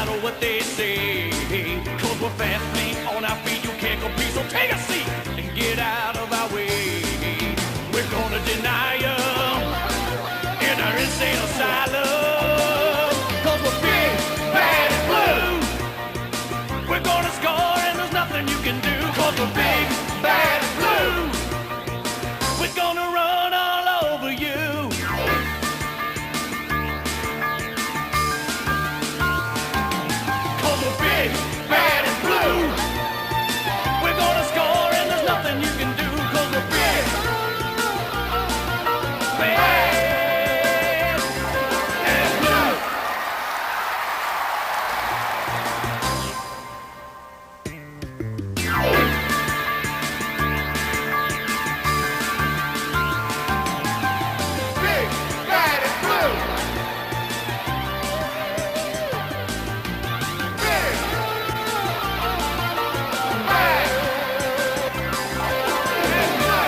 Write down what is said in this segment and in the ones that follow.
matter what they say. Cause we're fast, fleet, on our feet, you can't compete. So take a seat and get out of our way. We're gonna deny you in our insane asylum. Cause we're big, bad, and blue. We're gonna score and there's nothing you can do. Cause we're big, bad, and blue. We're gonna run all over you. Cause we're big, bad, and blue. We're gonna score and there's nothing you can do. Cause we're big, bad, and blue. Big, bad, and blue. Big, bad, and blue.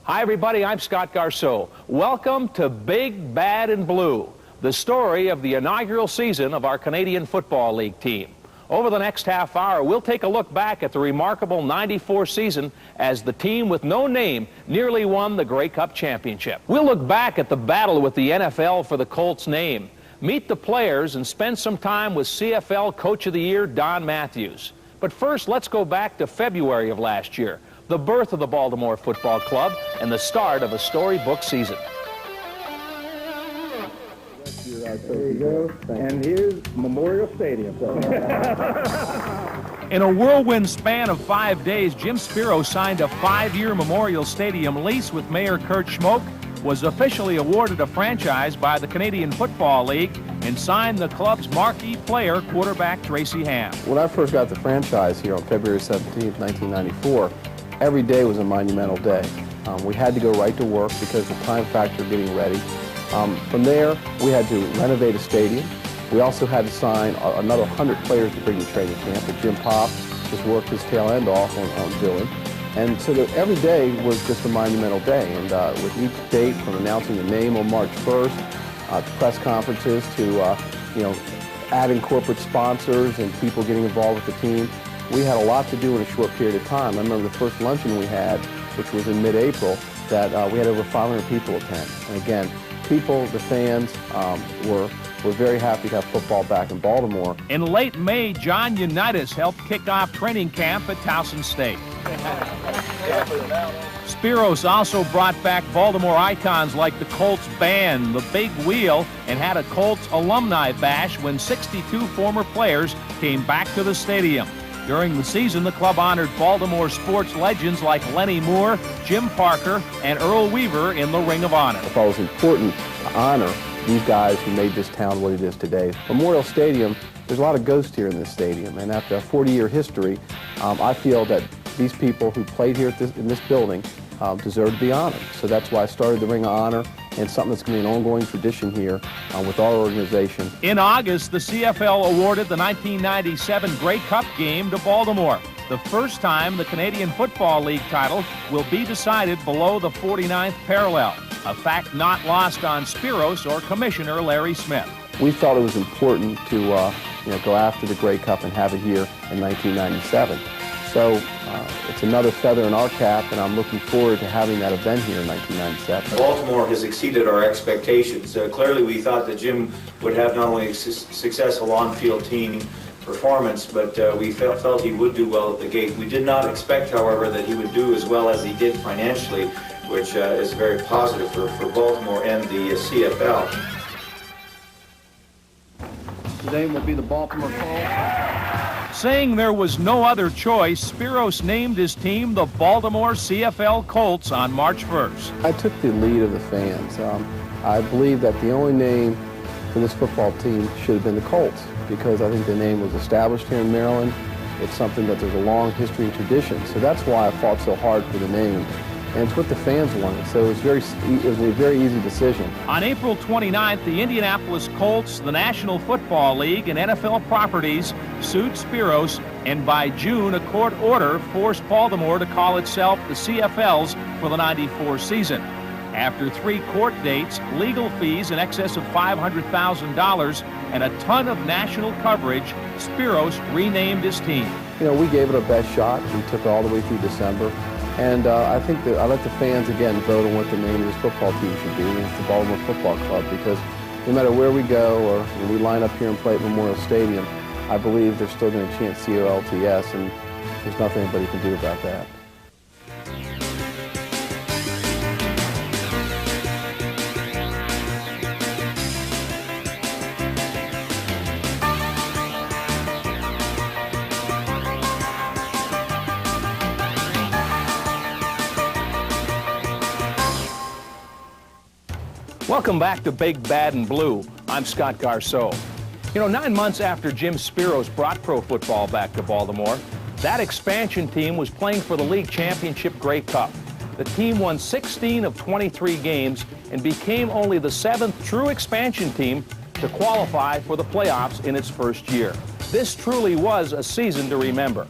Hi, everybody. I'm Scott Garceau. Welcome to Big, Bad, and Blue, the story of the inaugural season of our Canadian Football League team. Over the next half hour, we'll take a look back at the remarkable '94 season as the team with no name nearly won the Grey Cup championship. We'll look back at the battle with the NFL for the Colts name, meet the players, and spend some time with CFL Coach of the Year Don Matthews. But first, let's go back to February of last year, the birth of the Baltimore Football Club and the start of a storybook season. There you go. And here's Memorial Stadium. In a whirlwind span of 5 days, Jim Spiro signed a 5-year Memorial Stadium lease with Mayor Kurt Schmoke, was officially awarded a franchise by the Canadian Football League, and signed the club's marquee player, quarterback Tracy Ham. When I first got the franchise here on February 17th, 1994, every day was a monumental day. We had to go right to work because of the time factor of getting ready. From there, we had to renovate a stadium. We also had to sign another 100 players to bring to training camp that Jim Pop just worked his tail end off on doing. And so every day was just a monumental day. And with each date, from announcing the name on March 1st, to press conferences, to adding corporate sponsors and people getting involved with the team, we had a lot to do in a short period of time. I remember the first luncheon we had, which was in mid-April, that we had over 500 people attend. And again, people, the fans, were very happy to have football back in Baltimore. In late May, John Unitas helped kick off training camp at Towson State. Spiros also brought back Baltimore icons like the Colts band, the Big Wheel, and had a Colts alumni bash when 62 former players came back to the stadium. During the season, the club honored Baltimore sports legends like Lenny Moore, Jim Parker, and Earl Weaver in the Ring of Honor. I thought it was important to honor these guys who made this town what it is today. Memorial Stadium, there's a lot of ghosts here in this stadium, and after a 40-year history, I feel that these people who played here in this building deserve to be honored. So that's why I started the Ring of Honor, and something that's going to be an ongoing tradition here with our organization. In August, the CFL awarded the 1997 Grey Cup game to Baltimore, the first time the Canadian Football League title will be decided below the 49th parallel, a fact not lost on Spiros or Commissioner Larry Smith. We felt it was important to go after the Grey Cup and have it here in 1997. So it's another feather in our cap, and I'm looking forward to having that event here in 1997. Baltimore has exceeded our expectations. Clearly, we thought that Jim would have not only a successful on-field team performance, but we felt he would do well at the gate. We did not expect, however, that he would do as well as he did financially, which is very positive for Baltimore and the CFL. His name will be the Baltimore Colts. Saying there was no other choice, Spiros named his team the Baltimore CFL Colts on March 1st. I took the lead of the fans. I believe that the only name for this football team should have been the Colts, because I think the name was established here in Maryland. It's something that there's a long history and tradition. So that's why I fought so hard for the name. And it's what the fans wanted, so it was a very easy decision. On April 29th, the Indianapolis Colts, the National Football League, and NFL Properties sued Spiros, and by June, a court order forced Baltimore to call itself the CFLs for the '94 season. After 3 court dates, legal fees in excess of $500,000, and a ton of national coverage, Spiros renamed his team. You know, we gave it our best shot. We took it all the way through December. And I think that I let the fans, again, vote on what the name of this football team should be. And it's the Baltimore Football Club, because no matter where we go or when we line up here and play at Memorial Stadium, I believe they're still going to chant COLTS, and there's nothing anybody can do about that. Welcome back to Big, Bad, and Blue. I'm Scott Garceau. You know, 9 months after Jim Spiros brought pro football back to Baltimore, that expansion team was playing for the league championship Grey Cup. The team won 16 of 23 games and became only the 7th true expansion team to qualify for the playoffs in its first year. This truly was a season to remember.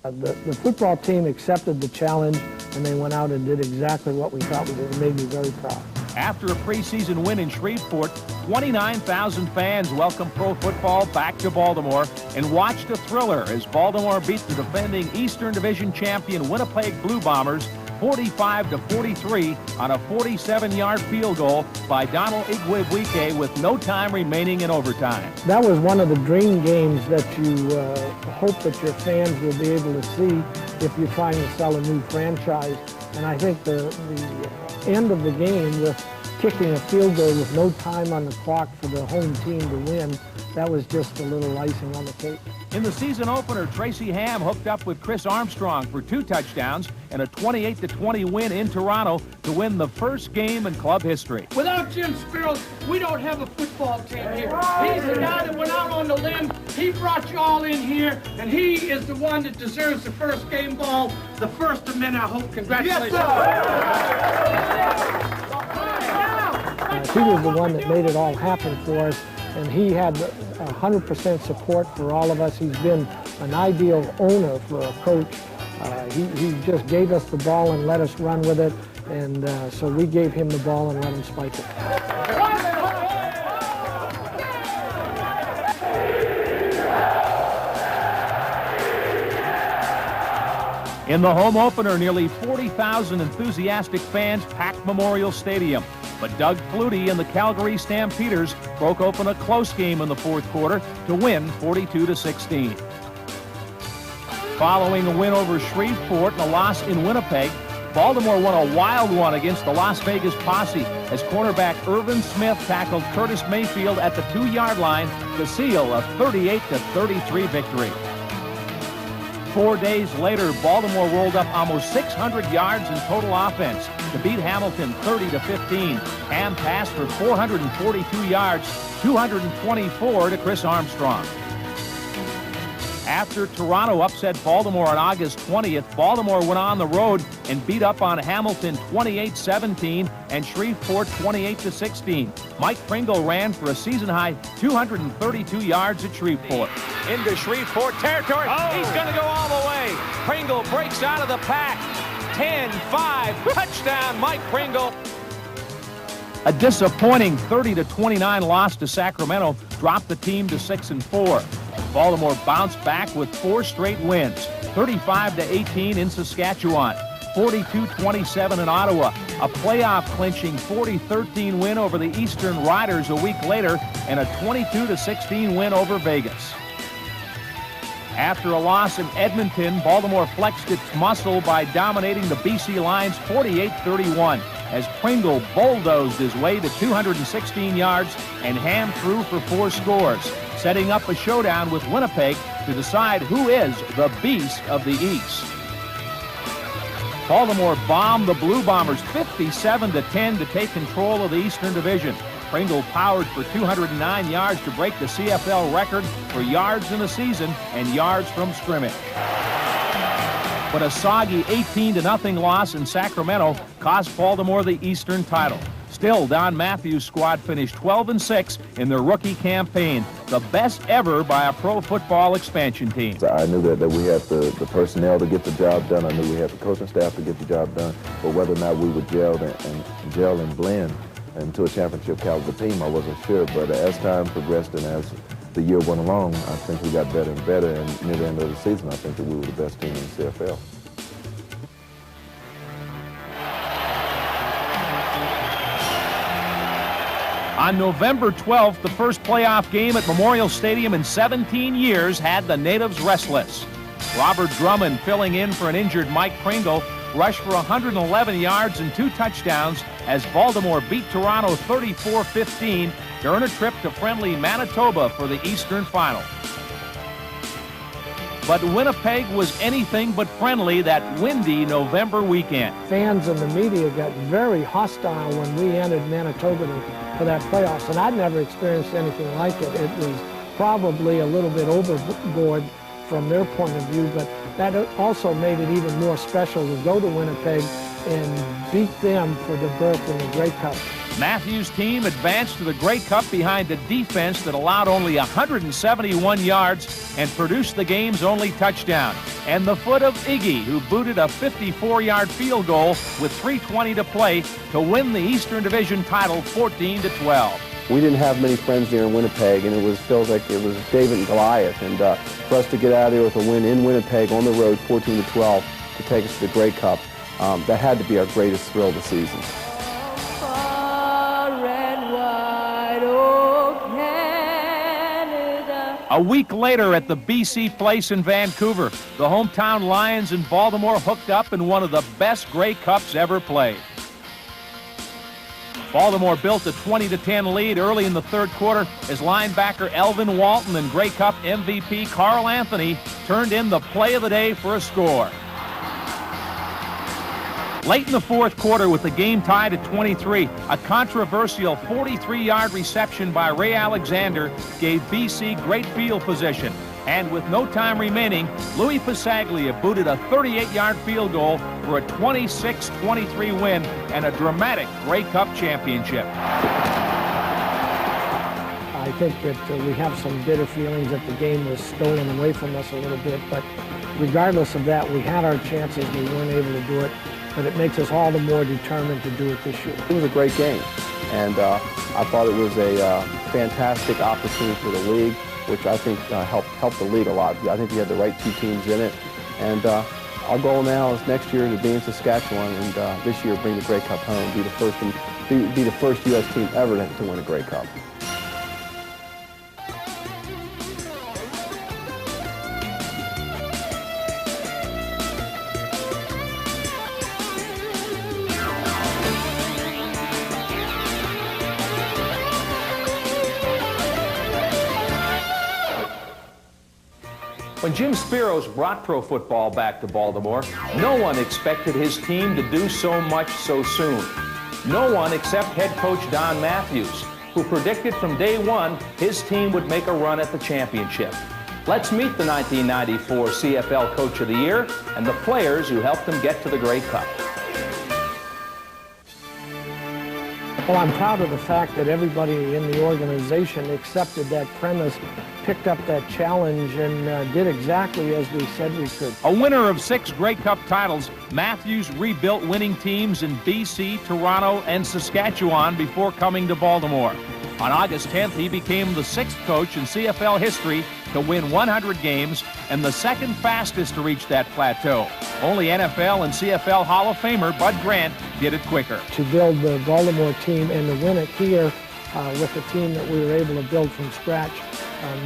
The football team accepted the challenge, and they went out and did exactly what we thought we did. It made me very proud. After a preseason win in Shreveport, 29,000 fans welcomed pro football back to Baltimore and watched a thriller as Baltimore beat the defending Eastern Division champion Winnipeg Blue Bombers 45-43 on a 47-yard field goal by Donald Igwebuike with no time remaining in overtime. That was one of the dream games that you hope that your fans will be able to see if you're trying to sell a new franchise. And I think the end of the game with kicking a field goal with no time on the clock for the home team to win, that was just a little icing on the cake. In the season opener, Tracy Ham hooked up with Chris Armstrong for 2 touchdowns and a 28-20 win in Toronto to win the first game in club history. Without Jim Spiros, we don't have a football team here. He's the guy that went out on the limb. He brought you all in here, and he is the one that deserves the first game ball, the first of many, I hope. Congratulations. Yes, he was the one that made it all happen for us, and he had 100% support for all of us. He's been an ideal owner for a coach. He just gave us the ball and let us run with it, and so we gave him the ball and let him spike it. In the home opener, nearly 40,000 enthusiastic fans packed Memorial Stadium. But Doug Flutie and the Calgary Stampeders broke open a close game in the fourth quarter to win 42-16. Following a win over Shreveport and a loss in Winnipeg, Baltimore won a wild one against the Las Vegas Posse as cornerback Irvin Smith tackled Curtis Mayfield at the 2-yard line to seal a 38-33 victory. 4 days later, Baltimore rolled up almost 600 yards in total offense to beat Hamilton 30-15. Ham passed for 442 yards, 224 to Chris Armstrong. After Toronto upset Baltimore on August 20th, Baltimore went on the road and beat up on Hamilton 28-17 and Shreveport 28-16. Mike Pringle ran for a season-high 232 yards at Shreveport. Into Shreveport territory. He's going to go all the way. Pringle breaks out of the pack. 10-5. Touchdown, Mike Pringle. A disappointing 30-29 loss to Sacramento dropped the team to 6-4. Baltimore bounced back with 4 straight wins, 35-18 in Saskatchewan, 42-27 in Ottawa, a playoff-clinching 40-13 win over the Eastern Riders a week later, and a 22-16 win over Vegas. After a loss in Edmonton, Baltimore flexed its muscle by dominating the BC Lions 48-31 as Pringle bulldozed his way to 216 yards and Ham threw for 4 scores, setting up a showdown with Winnipeg to decide who is the beast of the East. Baltimore bombed the Blue Bombers 57-10 to take control of the Eastern Division. Pringle powered for 209 yards to break the CFL record for yards in a season and yards from scrimmage. But a soggy 18-0 loss in Sacramento cost Baltimore the Eastern title. Still, Don Matthews' squad finished 12-6 in their rookie campaign, the best ever by a pro football expansion team. I knew that we had the personnel to get the job done. I knew we had the coaching staff to get the job done. But whether or not we would gel and blend into a championship caliber team, I wasn't sure. But as time progressed and as the year went along, I think we got better and better. And near the end of the season, I think that we were the best team in the CFL. On November 12th, the first playoff game at Memorial Stadium in 17 years had the natives restless. Robert Drummond, filling in for an injured Mike Pringle, rushed for 111 yards and 2 touchdowns as Baltimore beat Toronto 34-15 to earn a trip to friendly Manitoba for the Eastern Final. But Winnipeg was anything but friendly that windy November weekend. Fans and the media got very hostile when we entered Manitoba for that playoffs, and I'd never experienced anything like it. It was probably a little bit overboard from their point of view, but that also made it even more special to go to Winnipeg and beat them for the berth in the Grey Cup. Matthews' team advanced to the Grey Cup behind a defense that allowed only 171 yards and produced the game's only touchdown. And the foot of Iggy, who booted a 54-yard field goal with 3:20 to play to win the Eastern Division title 14-12. We didn't have many friends there in Winnipeg, and it feels like it was David and Goliath. And for us to get out of there with a win in Winnipeg on the road, 14-12, to take us to the Grey Cup, that had to be our greatest thrill of the season. A week later at the BC Place in Vancouver, the hometown Lions in Baltimore hooked up in one of the best Grey Cups ever played. Baltimore built a 20-10 lead early in the third quarter as linebacker Elvin Walton and Grey Cup MVP Carl Anthony turned in the play of the day for a score. Late in the fourth quarter, with the game tied at 23, a controversial 43-yard reception by Ray Alexander gave BC great field position. And with no time remaining, Louis Passaglia booted a 38-yard field goal for a 26-23 win and a dramatic Grey Cup championship. I think that we have some bitter feelings that the game was stolen away from us a little bit, but regardless of that, we had our chances. We weren't able to do it, but it makes us all the more determined to do it this year. It was a great game, and I thought it was a fantastic opportunity for the league, which I think helped the league a lot. I think we had the right 2 teams in it, and our goal now is next year to be in Saskatchewan, and this year bring the Grey Cup home, be the first U.S. team ever to win a Grey Cup. When Jim Spiros brought pro football back to Baltimore, no one expected his team to do so much so soon. No one except head coach Don Matthews, who predicted from day one his team would make a run at the championship. Let's meet the 1994 CFL Coach of the Year and the players who helped him get to the Grey Cup. Well, I'm proud of the fact that everybody in the organization accepted that premise, picked up that challenge, and did exactly as we said we could. A winner of 6 Grey Cup titles, Matthews rebuilt winning teams in BC, Toronto, and Saskatchewan before coming to Baltimore. On August 10th, he became the 6th coach in CFL history to win 100 games and the 2nd fastest to reach that plateau. Only NFL and CFL Hall of Famer Bud Grant did it quicker. To build the Baltimore team and to win it here with the team that we were able to build from scratch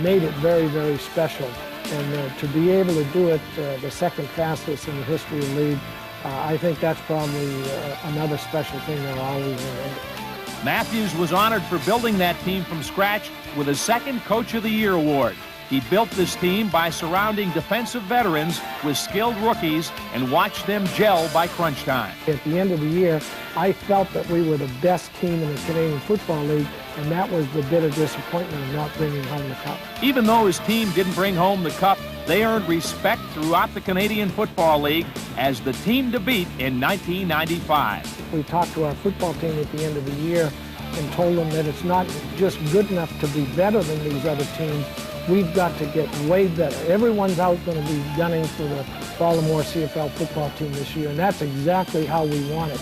made it very, very special. And to be able to do it the 2nd fastest in the history of the league, I think that's probably another special thing that I'll always remember. Matthews was honored for building that team from scratch with his 2nd Coach of the Year award. He built this team by surrounding defensive veterans with skilled rookies and watched them gel by crunch time. At the end of the year, I felt that we were the best team in the Canadian Football League, and that was the bitter disappointment of not bringing home the cup. Even though his team didn't bring home the cup, They earned respect throughout the Canadian Football League as the team to beat in 1995. We talked to our football team at the end of the year and told them that it's not just good enough to be better than these other teams. We've got to get way better. Everyone's out going to be gunning for the Baltimore CFL football team this year, and that's exactly how we want it.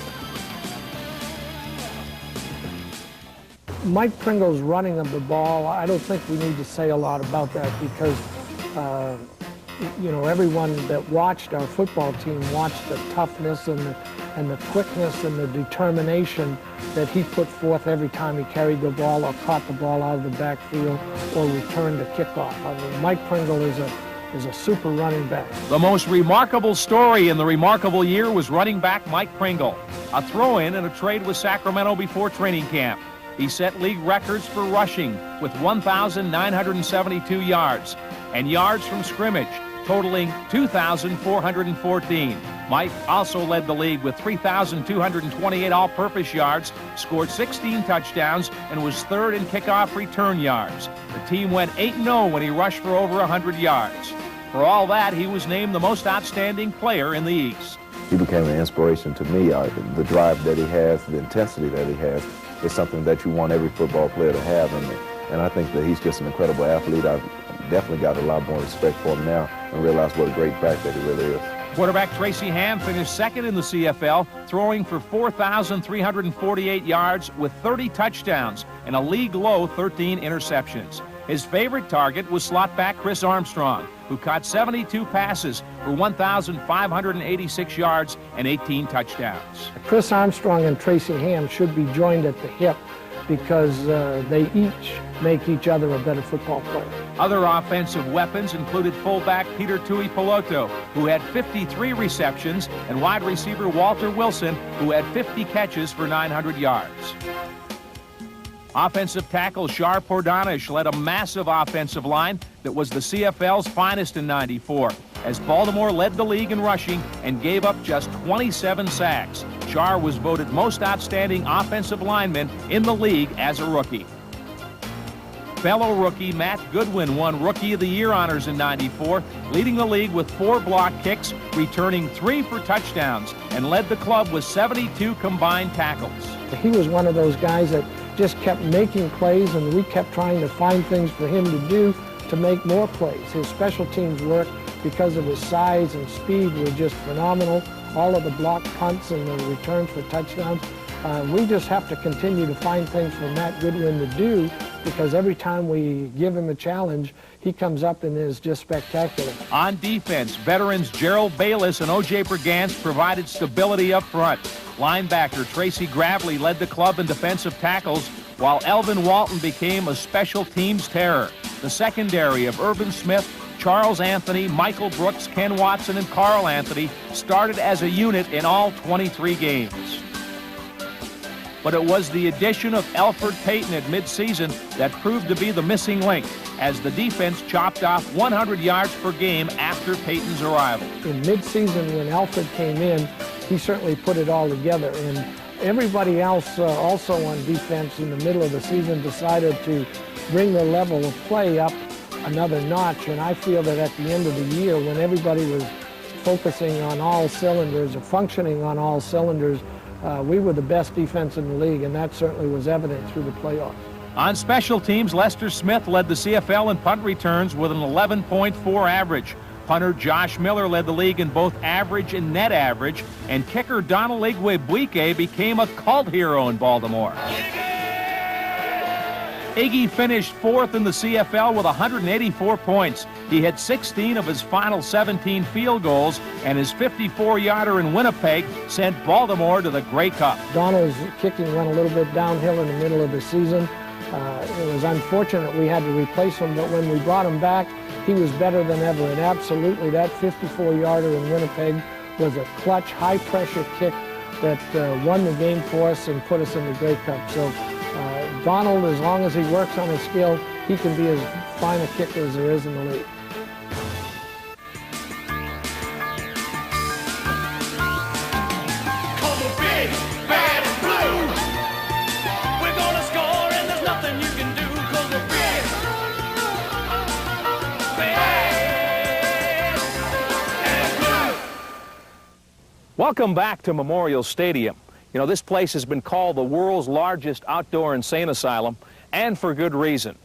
Mike Pringle's running of the ball, I don't think we need to say a lot about that because, you know, everyone that watched our football team watched the toughness and the quickness and the determination that he put forth every time he carried the ball or caught the ball out of the backfield or returned a kickoff. I mean, Mike Pringle is a super running back. The most remarkable story in the remarkable year was running back Mike Pringle, a throw-in a trade with Sacramento before training camp. He set league records for rushing with 1,972 yards and yards from scrimmage, totaling 2,414. Mike also led the league with 3,228 all-purpose yards, scored 16 touchdowns, and was third in kickoff return yards. The team went 8-0 when he rushed for over 100 yards. For all that, he was named the most outstanding player in the East. He became an inspiration to me. The drive that he has, the intensity that he has, is something that you want every football player to have. And I think that he's just an incredible athlete. I've definitely got a lot more respect for him now and realize what a great back that he really is. Quarterback Tracy Ham finished second in the CFL, throwing for 4,348 yards with 30 touchdowns and a league-low 13 interceptions. His favorite target was slot back Chris Armstrong, who caught 72 passes for 1,586 yards and 18 touchdowns. Chris Armstrong and Tracy Ham should be joined at the hip because they each make each other a better football player. Other offensive weapons included fullback Peter Tuipulotu, who had 53 receptions, and wide receiver Walter Wilson, who had 50 catches for 900 yards. Offensive tackle Shar Pordanish led a massive offensive line that was the CFL's finest in '94, as Baltimore led the league in rushing and gave up just 27 sacks. Shar was voted most outstanding offensive lineman in the league as a rookie. Fellow rookie Matt Goodwin won Rookie of the Year honors in '94, leading the league with 4 block kicks, returning 3 for touchdowns, and led the club with 72 combined tackles. He was one of those guys that just kept making plays, and we kept trying to find things for him to do to make more plays. His special teams work, because of his size and speed, were just phenomenal. All of the block punts and the returns for touchdowns. We just have to continue to find things for Matt Goodwin to do, because every time we give him a challenge, he comes up and is just spectacular. On defense, veterans Gerald Bayless and O.J. Brigance provided stability up front. Linebacker Tracy Gravely led the club in defensive tackles, while Elvin Walton became a special teams terror. The secondary of Urban Smith, Charles Anthony, Michael Brooks, Ken Watson, and Carl Anthony started as a unit in all 23 games. But it was the addition of Elfrid Payton at midseason that proved to be the missing link, as the defense chopped off 100 yards per game after Payton's arrival. In midseason, when Elfrid came in, he certainly put it all together, and everybody else also on defense in the middle of the season decided to bring their level of play up another notch. And I feel that at the end of the year, when everybody was focusing on all cylinders or functioning on all cylinders, we were the best defense in the league, and that certainly was evident through the playoffs. On special teams, Lester Smith led the CFL in punt returns with an 11.4 average. Punter Josh Miller led the league in both average and net average, and kicker Donald Igwe became a cult hero in Baltimore. Iggy finished 4th in the CFL with 184 points. He hit 16 of his final 17 field goals, and his 54-yarder in Winnipeg sent Baltimore to the Grey Cup. Donald's kicking went a little bit downhill in the middle of the season. It was unfortunate we had to replace him, but when we brought him back, he was better than ever. And absolutely, that 54-yarder in Winnipeg was a clutch, high-pressure kick that won the game for us and put us in the Grey Cup. So Donald, as long as he works on his skill, he can be as fine a kicker as there is in the league. Welcome back to Memorial Stadium. You know, this place has been called the world's largest outdoor insane asylum, and for good reason.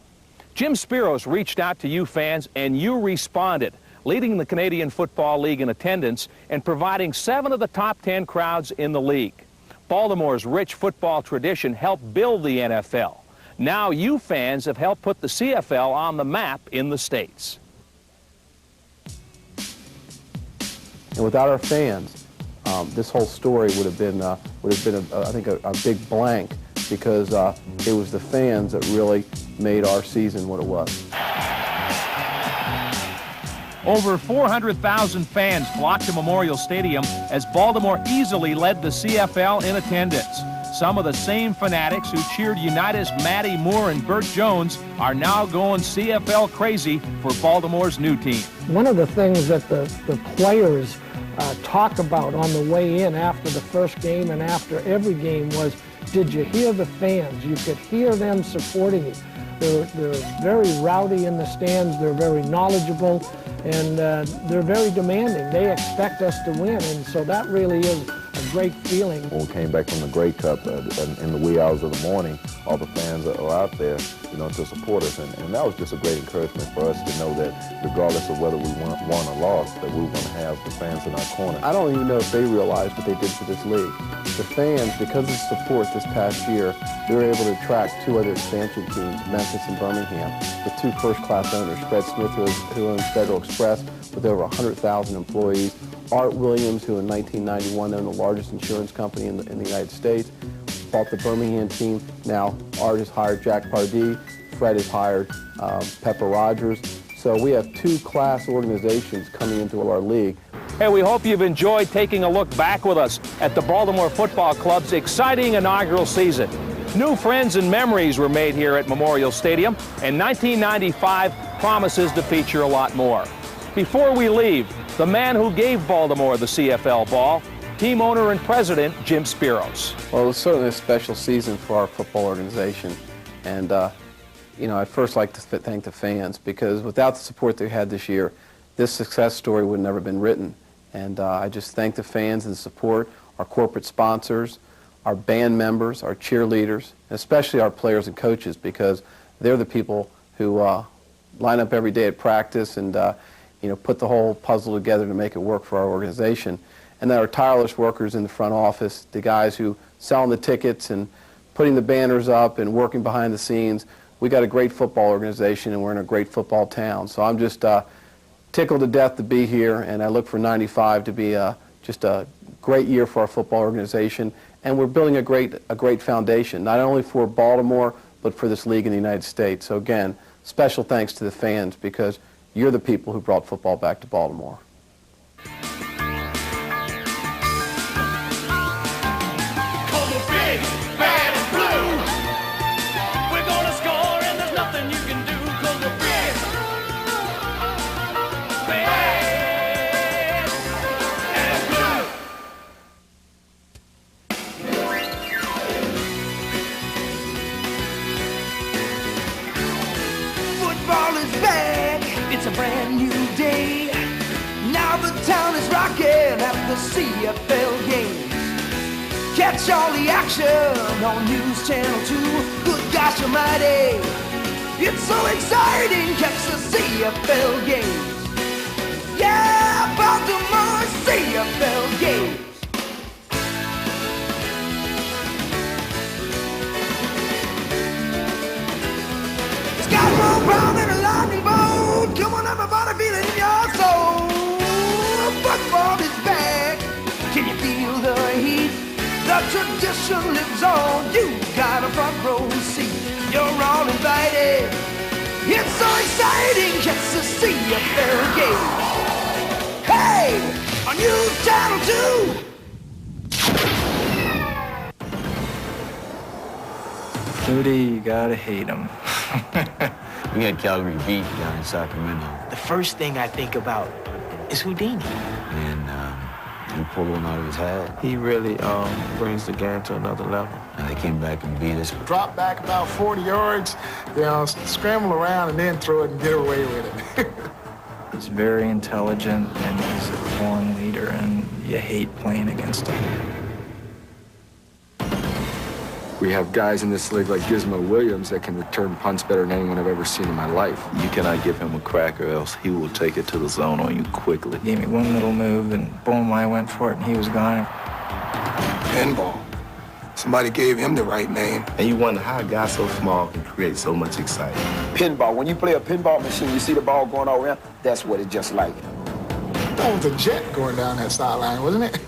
Jim Spiros reached out to you fans, and you responded, leading the Canadian Football League in attendance and providing 7 of the top 10 crowds in the league. Baltimore's rich football tradition helped build the NFL. Now you fans have helped put the CFL on the map in the States. And without our fans, this whole story would have been, I think, a big blank, because it was the fans that really made our season what it was. Over 400,000 fans flocked to Memorial Stadium as Baltimore easily led the CFL in attendance. Some of the same fanatics who cheered United's Matty Moore and Burt Jones are now going CFL crazy for Baltimore's new team. One of the things that the players talk about on the way in after the first game and after every game was, did you hear the fans? You could hear them supporting you. They're very rowdy in the stands, they're very knowledgeable, and they're very demanding. They expect us to win, and so that really is a great feeling. When we came back from the Grey Cup in the wee hours of the morning, all the fans are out there, you know, to support us, and that was just a great encouragement for us to know that regardless of whether we won or lost, that we were going to have the fans in our corner. I don't even know if they realized what they did for this league. The fans, because of the support this past year, they were able to attract 2 other expansion teams, Memphis and Birmingham, with 2 first-class owners, Fred Smith, who owns Federal Express, with over 100,000 employees, Art Williams, who in 1991 owned the largest insurance company in the United States, bought the Birmingham team. Now Art has hired Jack Pardee, Fred has hired Pepper Rogers. So we have 2 class organizations coming into our league. Hey, we hope you've enjoyed taking a look back with us at the Baltimore Football Club's exciting inaugural season. New friends and memories were made here at Memorial Stadium, and 1995 promises to feature a lot more. Before we leave, the man who gave Baltimore the CFL ball, team owner and president Jim Spiros. Well, it was certainly a special season for our football organization, and you know, I'd first like to thank the fans, because without the support they had this year, this success story would have never been written. And I just thank the fans and the support, our corporate sponsors, our band members, our cheerleaders, and especially our players and coaches, because they're the people who line up every day at practice and you know, put the whole puzzle together to make it work for our organization. And then our tireless workers in the front office, the guys who selling the tickets and putting the banners up and working behind the scenes. We got a great football organization, and we're in a great football town. So I'm just tickled to death to be here, and I look for 95 to be just a great year for our football organization. And we're building a great foundation, not only for Baltimore, but for this league in the United States. So again, special thanks to the fans, because you're the people who brought football back to Baltimore. It's a brand new day. Now the town is rocking at the CFL games. Catch all the action on News Channel 2. Good gosh almighty, it's so exciting. Catch the CFL games. Yeah, Baltimore CFL games. It's got more power than a lightning bolt. Come on, everybody, feel it in your soul. Football is back. Can you feel the heat? The tradition lives on. You got a front row seat. You're all invited. It's so exciting. Catch the CFL game. Hey, on News Channel 2. Rudy, you gotta hate him. We had Calgary beat down in Sacramento. The first thing I think about is Houdini. And he pulled one out of his hat. He really brings the game to another level. And they came back and beat us. Drop back about 40 yards, scramble around and then throw it and get away with it. He's very intelligent, and he's a born leader, and you hate playing against them. We have guys in this league like Gizmo Williams that can return punts better than anyone I've ever seen in my life. You cannot give him a crack or else he will take it to the zone on you quickly. Gave me one little move and boom, I went for it and he was gone. Pinball. Somebody gave him the right name. And you wonder how a guy so small can create so much excitement. Pinball. When you play a pinball machine, you see the ball going all around. That's what it's just like. That was a jet going down that sideline, wasn't it?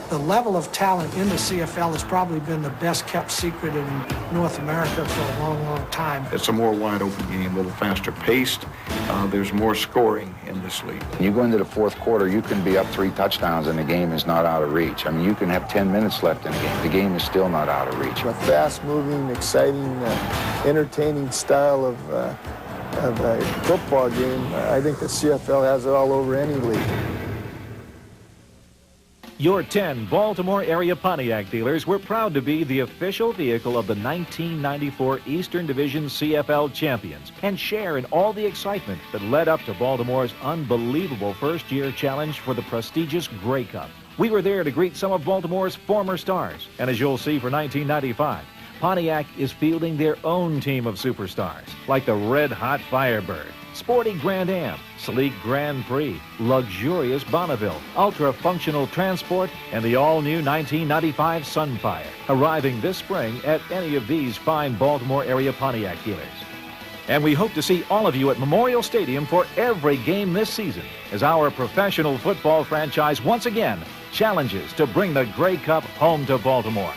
The level of talent in the CFL has probably been the best kept secret in North America for a long, long time. It's a more wide open game, a little faster paced. There's more scoring in this league. You go into the fourth quarter, you can be up 3 touchdowns and the game is not out of reach. I mean, you can have 10 minutes left in the game. The game is still not out of reach. A fast-moving, exciting, entertaining style of a football game. I think the CFL has it all over any league. Your 10 Baltimore area Pontiac dealers were proud to be the official vehicle of the 1994 Eastern Division CFL champions and share in all the excitement that led up to Baltimore's unbelievable first-year challenge for the prestigious Grey Cup. We were there to greet some of Baltimore's former stars, and as you'll see for 1995, Pontiac is fielding their own team of superstars, like the Red-Hot Firebird, sporty Grand Am, sleek Grand Prix, luxurious Bonneville, ultra-functional Transport, and the all-new 1995 Sunfire, arriving this spring at any of these fine Baltimore area Pontiac dealers. And we hope to see all of you at Memorial Stadium for every game this season as our professional football franchise once again challenges to bring the Grey Cup home to Baltimore.